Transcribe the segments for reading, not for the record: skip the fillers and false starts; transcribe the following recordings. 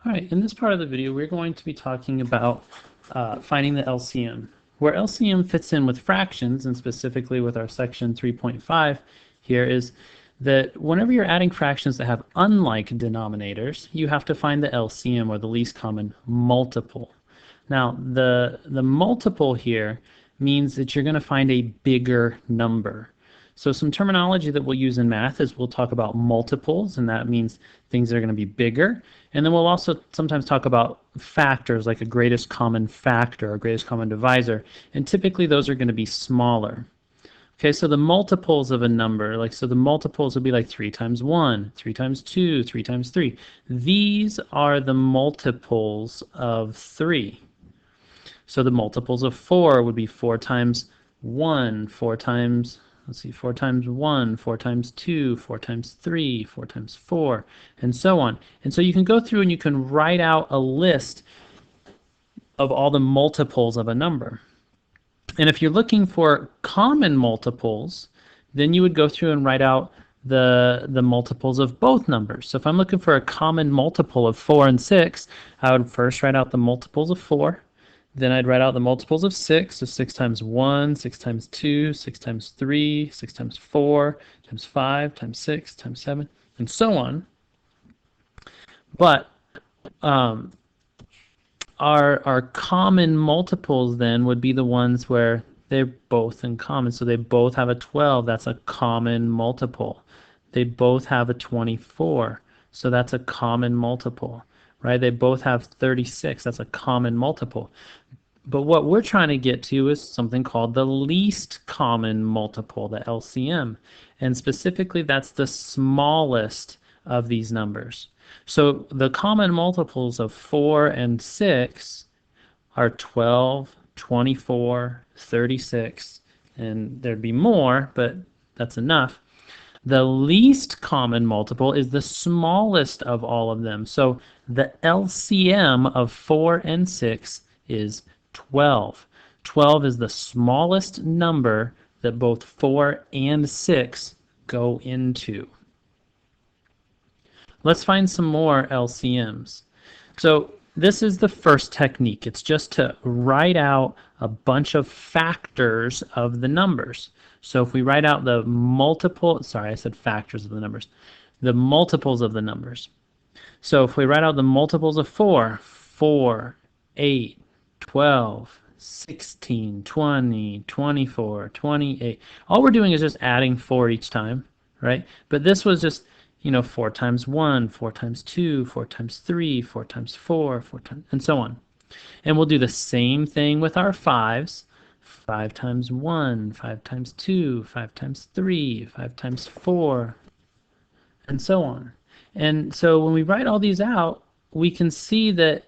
All right, in this part of the video, we're going to be talking about finding the LCM. Where LCM fits in with fractions, and specifically with our section 3.5 here, is that whenever you're adding fractions that have unlike denominators, you have to find the LCM, or the least common multiple. Now, the multiple here means that you're going to find a bigger number. So some terminology that we'll use in math is we'll talk about multiples, and that means things that are going to be bigger. And then we'll also sometimes talk about factors, like a greatest common factor or greatest common divisor. And typically those are going to be smaller. Okay, so the multiples of a number, so the multiples would be like 3 times 1, 3 times 2, 3 times 3. These are the multiples of 3. So the multiples of 4 would be 4 times 1, 4 times... Let's see, 4 times 1, 4 times 2, 4 times 3, 4 times 4, and so on. And so you can go through and you can write out a list of all the multiples of a number. And if you're looking for common multiples, then you would go through and write out the multiples of both numbers. So if I'm looking for a common multiple of 4 and 6, I would first write out the multiples of 4. Then I'd write out the multiples of 6, so 6 times 1, 6 times 2, 6 times 3, 6 times 4, times 5, times 6, times 7, and so on. But our common multiples then would be the ones where they're both in common. So they both have a 12, that's a common multiple. They both have a 24, so that's a common multiple. Right? They both have 36. That's a common multiple. But what we're trying to get to is something called the least common multiple, the LCM. And specifically, that's the smallest of these numbers. So the common multiples of 4 and 6 are 12, 24, 36, and there'd be more, but that's enough. The least common multiple is the smallest of all of them. So the LCM of 4 and 6 is 12. 12 is the smallest number that both 4 and 6 go into. Let's find some more LCMs. So this is the first technique. It's just to write out a bunch of factors of the numbers. So if we write out the factors of the numbers, the multiples of the numbers. So if we write out the multiples of 4, 4, 8, 12, 16, 20, 24, 28. All we're doing is just adding 4 each time, right? But this was just, 4 times 1, 4 times 2, 4 times 3, 4 times 4, 4 times, and so on. And we'll do the same thing with our 5s. 5 times 1, 5 times 2, 5 times 3, 5 times 4, and so on. And so when we write all these out, we can see that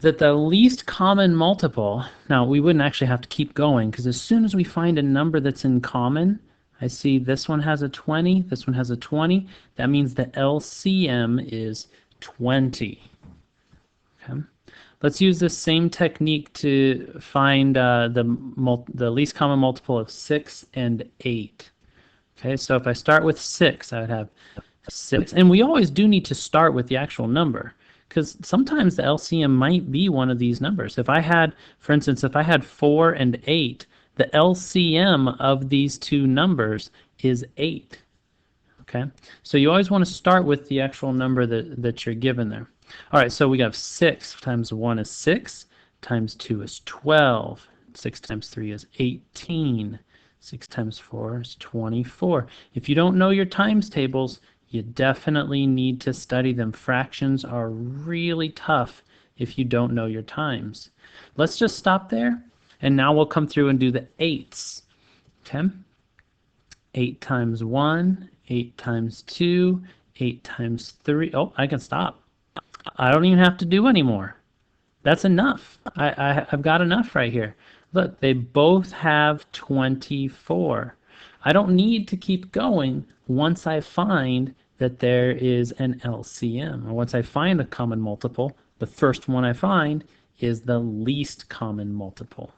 the least common multiple, now we wouldn't actually have to keep going, because as soon as we find a number that's in common, I see this one has a 20, this one has a 20, that means the LCM is 20. Okay. Let's use this same technique to find the least common multiple of 6 and 8. Okay, so if I start with 6, I would have 6. And we always do need to start with the actual number, because sometimes the LCM might be one of these numbers. If I had, for instance, if I had 4 and 8, the LCM of these two numbers is 8. Okay, so you always want to start with the actual number that you're given there. All right, so we have 6 times 1 is 6, times 2 is 12, 6 times 3 is 18, 6 times 4 is 24. If you don't know your times tables, you definitely need to study them. Fractions are really tough if you don't know your times. Let's just stop there, and now we'll come through and do the 8s. Okay? 8 times 1, 8 times 2, 8 times 3. Oh, I can stop. I don't even have to do any more. That's enough. I've got enough right here. Look, they both have 24. I don't need to keep going once I find that there is an LCM. Or once I find a common multiple, the first one I find is the least common multiple.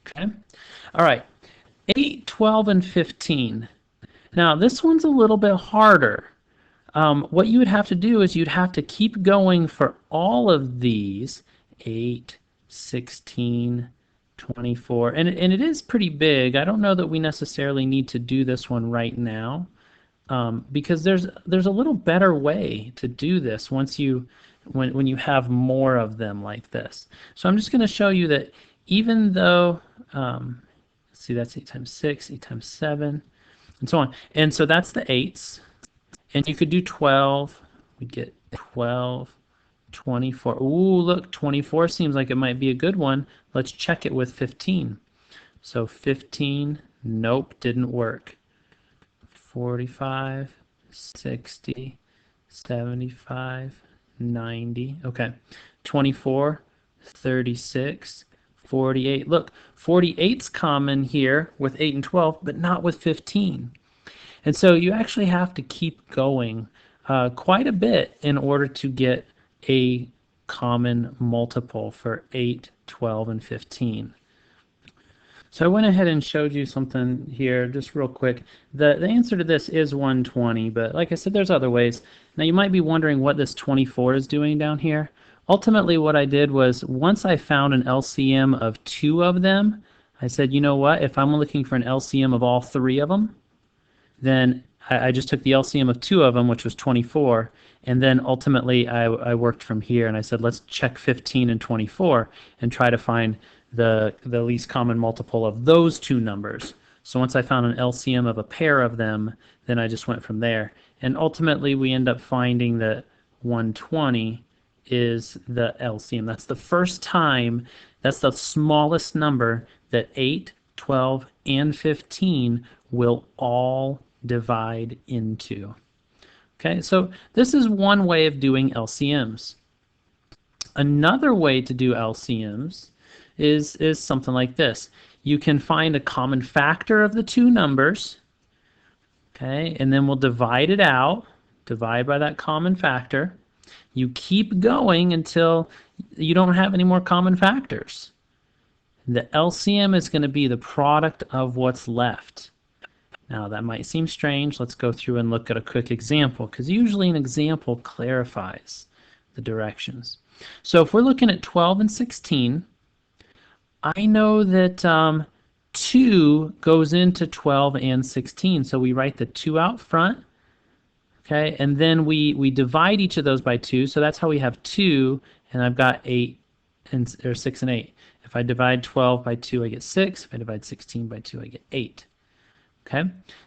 Okay? All right. 8, 12, and 15. Now, this one's a little bit harder. what you would have to do is you'd have to keep going for all of these, 8, 16, 24, and it is pretty big. I don't know that we necessarily need to do this one right now, because there's a little better way to do this once you when you have more of them like this. So I'm just going to show you that even though, let's see, that's 8 times 6, 8 times 7, and so on. And so that's the 8s. And you could do 12. We get 12, 24. Ooh, look, 24 seems like it might be a good one. Let's check it with 15. So 15, nope, didn't work. 45, 60, 75, 90. Okay. 24, 36, 48. Look, 48's common here with 8 and 12, but not with 15. And so you actually have to keep going quite a bit in order to get a common multiple for 8, 12, and 15. So I went ahead and showed you something here just real quick. The answer to this is 120, but like I said, there's other ways. Now you might be wondering what this 24 is doing down here. Ultimately what I did was once I found an LCM of 2 of them, I said, you know what, if I'm looking for an LCM of all 3 of them, then I just took the LCM of 2 of them, which was 24, and then ultimately I worked from here and I said, let's check 15 and 24 and try to find the least common multiple of those 2 numbers. So once I found an LCM of a pair of them, then I just went from there. And ultimately we end up finding that 120 is the LCM. That's the first time, that's the smallest number that 8, 12, and 15 will all divide into. Okay, so this is one way of doing LCMs. Another way to do LCMs is something like this. You can find a common factor of the 2 numbers, okay, and then we'll divide it out, divide by that common factor. You keep going until you don't have any more common factors. The LCM is going to be the product of what's left. Now that might seem strange. Let's go through and look at a quick example, because usually an example clarifies the directions. So if we're looking at 12 and 16, I know that 2 goes into 12 and 16. So we write the 2 out front, okay, and then we divide each of those by 2. So that's how we have 2, and I've got 8 and or 6 and 8. If I divide 12 by 2, I get 6. If I divide 16 by 2, I get 8. Okay.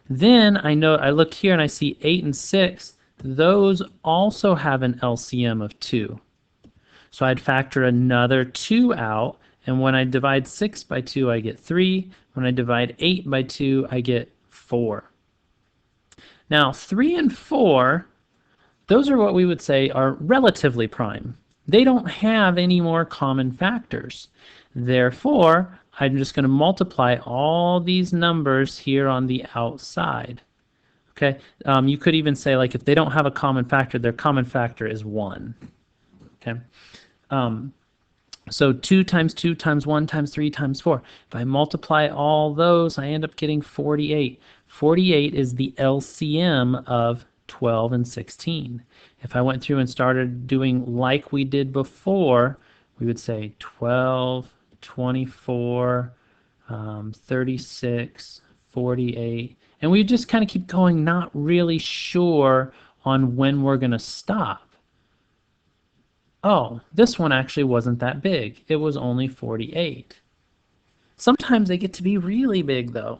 Then I look here and I see 8 and 6. Those also have an LCM of 2. So I'd factor another 2 out, and when I divide 6 by 2, I get 3. When I divide 8 by 2, I get 4. Now 3 and 4, those are what we would say are relatively prime. They don't have any more common factors. Therefore, I'm just going to multiply all these numbers here on the outside. Okay, you could even say, like, if they don't have a common factor, their common factor is 1. Okay, so 2 times 2 times 1 times 3 times 4. If I multiply all those, I end up getting 48. 48 is the LCM of 12 and 16. If I went through and started doing like we did before, we would say 12, 24, 36, 48, and we just kind of keep going, not really sure on when we're going to stop. Oh, this one actually wasn't that big. It was only 48. Sometimes they get to be really big, though.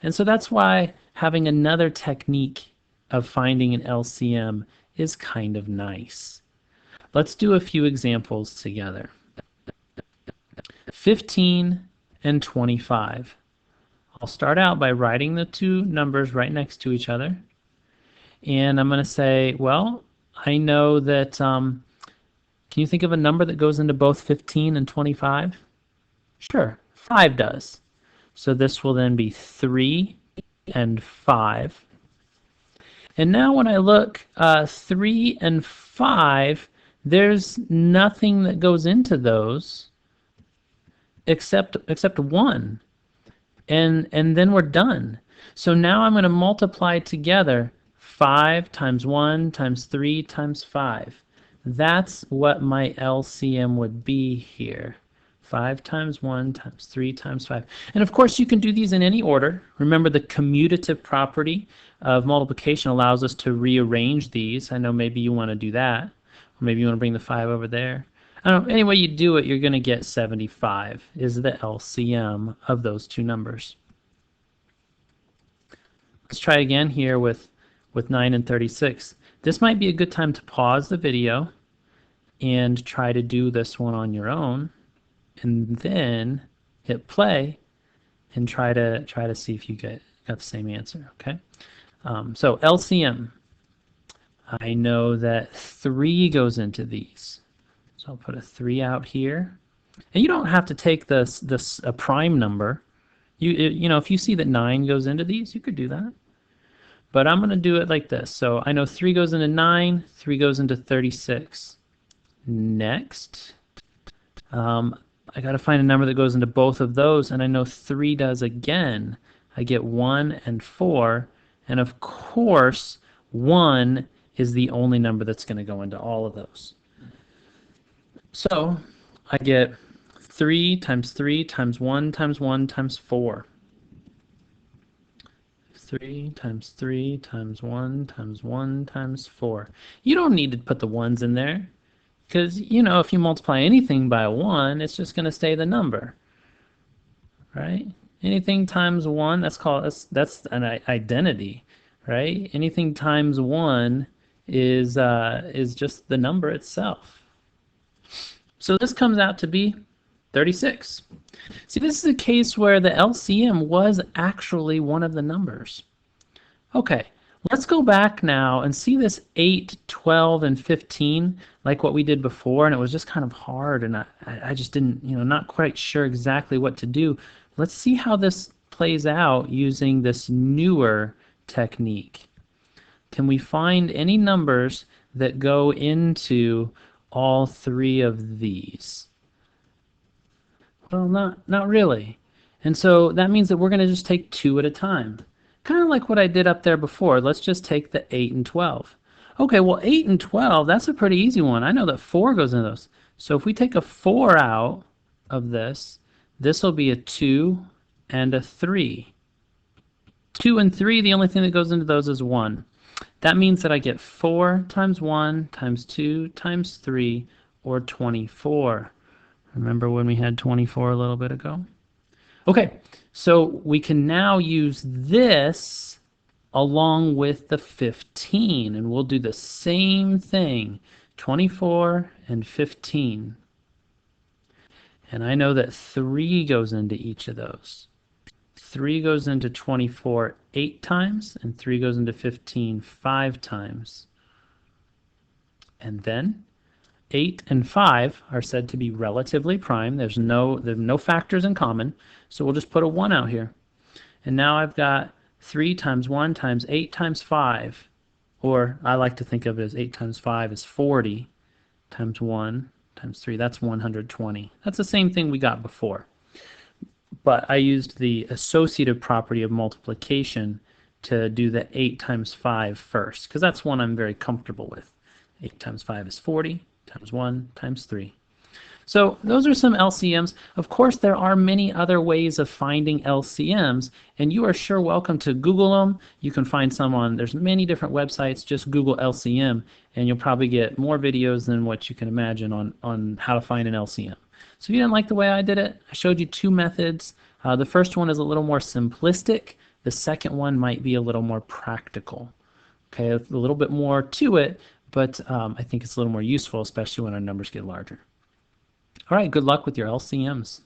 And so that's why having another technique of finding an LCM is kind of nice. Let's do a few examples together. 15 and 25. I'll start out by writing the 2 numbers right next to each other. And I'm going to say, well, I know that, can you think of a number that goes into both 15 and 25? Sure, 5 does. So this will then be 3 and 5. And now when I look, 3 and 5, there's nothing that goes into those except 1. And then we're done. So now I'm going to multiply together 5 times 1 times 3 times 5. That's what my LCM would be here. 5 times 1 times 3 times 5. And of course you can do these in any order. Remember the commutative property of multiplication allows us to rearrange these. I know maybe you want to do that. Or maybe you want to bring the 5 over there. I don't know, any way you do it, you're going to get 75 is the LCM of those two numbers. Let's try again here with 9 and 36. This might be a good time to pause the video and try to do this one on your own, and then hit play and try to see if you got the same answer. Okay. So LCM. I know that 3 goes into these, so I'll put a 3 out here. And you don't have to take this a prime number. You know, if you see that 9 goes into these, you could do that. But I'm going to do it like this. So I know 3 goes into 9, 3 goes into 36. Next, I got to find a number that goes into both of those, and I know 3 does again. I get 1 and 4, and of course 1 is the only number that's going to go into all of those. So I get 3 times 3 times 1 times 1 times 4. 3 times 3 times 1 times 1 times 4. You don't need to put the ones in there because, you know, if you multiply anything by 1, it's just going to stay the number, right? Anything times 1, that's an identity, right? Anything times 1 is just the number itself. So this comes out to be 36. See, this is a case where the LCM was actually one of the numbers. Okay, let's go back now and see this 8, 12, and 15 like what we did before, and it was just kind of hard, and I just didn't, you know, not quite sure exactly what to do. Let's see how this plays out using this newer technique. Can we find any numbers that go into all 3 of these? Well, not really. And so that means that we're going to just take 2 at a time. Kind of like what I did up there before. Let's just take the 8 and 12. Okay, well 8 and 12, that's a pretty easy one. I know that 4 goes into those. So if we take a 4 out of this, this will be a 2 and a 3. 2 and 3, the only thing that goes into those is 1. That means that I get 4 times 1 times 2 times 3, or 24. Remember when we had 24 a little bit ago? Okay, so we can now use this along with the 15, and we'll do the same thing, 24 and 15. And I know that 3 goes into each of those. 3 goes into 24 8 times, and 3 goes into 15 5 times. And then 8 and 5 are said to be relatively prime. There's no factors in common, so we'll just put a 1 out here. And now I've got 3 times 1 times 8 times 5, or I like to think of it as 8 times 5 is 40, times 1 times 3, that's 120. That's the same thing we got before. But I used the associative property of multiplication to do the 8 times 5 first, because that's one I'm very comfortable with. 8 times 5 is 40. Times 1 times 3. So those are some LCMs. Of course, there are many other ways of finding LCMs, and you are sure welcome to Google them. You can find some there's many different websites. Just Google LCM, and you'll probably get more videos than what you can imagine on how to find an LCM. So if you didn't like the way I did it, I showed you 2 methods. The first one is a little more simplistic. The second one might be a little more practical. Okay, a little bit more to it, but I think it's a little more useful, especially when our numbers get larger. All right, good luck with your LCMs.